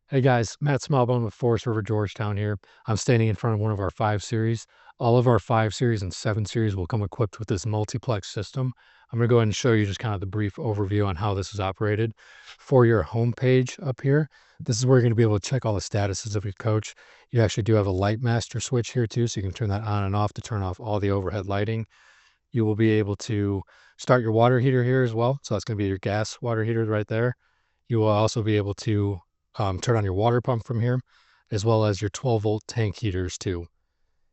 Hey guys, Matt Smallbone with Forest River Georgetown here. I'm standing in front of one of our 5 series. All of our 5 series and 7 series will come equipped with this multiplex system. I'm going to go ahead and show you just kind of the brief overview on how this is operated. For your home page up here, this is where you're going to be able to check all the statuses of your coach. You actually do have a light master switch here too, so you can turn that on and off to turn off all the overhead lighting. You will be able to start your water heater here as well. So that's going to be your gas water heater right there. You will also be able to turn on your water pump from here, as well as your 12-volt tank heaters too.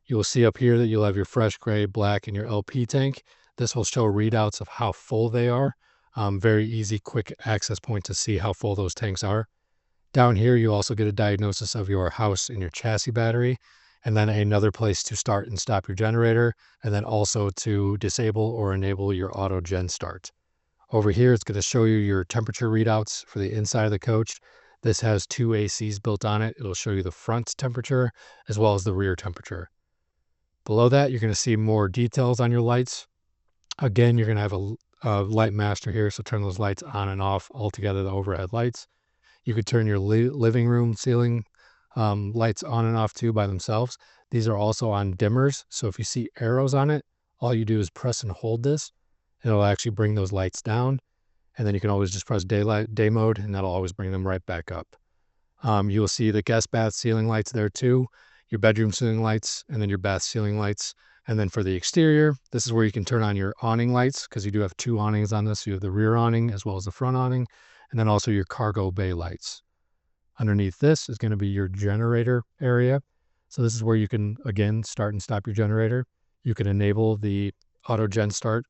You will see up here that you'll have your fresh gray, black, and your LP tank. This will show readouts of how full they are. Very easy, quick access point to see how full those tanks are. Down here, you also get a diagnosis of your house and your chassis battery, and then another place to start and stop your generator, and then also to disable or enable your auto gen start. Over here, it's going to show you your temperature readouts for the inside of the coach. This has 2 ACs built on it. It'll show you the front temperature as well as the rear temperature. Below that, you're going to see more details on your lights. Again, you're going to have a light master here, so turn those lights on and off altogether, the overhead lights. You could turn your living room ceiling lights on and off too by themselves. These are also on dimmers, so if you see arrows on it, all you do is press and hold this. It'll actually bring those lights down, and then you can always just press day mode, and that'll always bring them right back up. You will see the guest bath ceiling lights there too, your bedroom ceiling lights, and then your bath ceiling lights. And then for the exterior, this is where you can turn on your awning lights, because you do have 2 awnings on this. You have the rear awning as well as the front awning, and then also your cargo bay lights. Underneath this is going to be your generator area. So this is where you can, again, start and stop your generator. You can enable the auto gen start,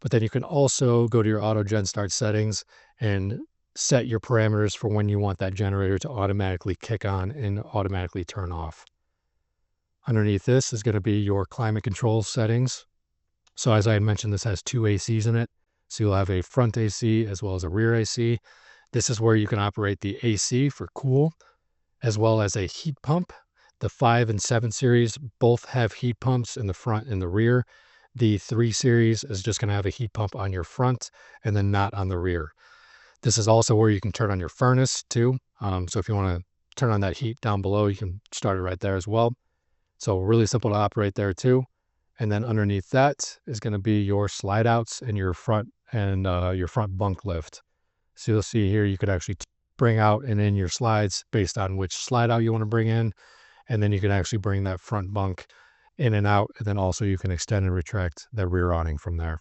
but then you can also go to your auto gen start settings and set your parameters for when you want that generator to automatically kick on and automatically turn off. Underneath this is going to be your climate control settings. So as I had mentioned, this has 2 ACs in it. So you'll have a front AC as well as a rear AC. This is where you can operate the AC for cool, as well as a heat pump. The 5 and 7 series both have heat pumps in the front and the rear. The 3 series is just going to have a heat pump on your front and then not on the rear. This is also where you can turn on your furnace too. So if you want to turn on that heat down below, you can start it right there as well. So really simple to operate there too. And then underneath that is going to be your slide outs and your front bunk lift. So you'll see here, you could actually bring out and in your slides based on which slide out you want to bring in. And then you can actually bring that front bunk in and out. And then also you can extend and retract the rear awning from there.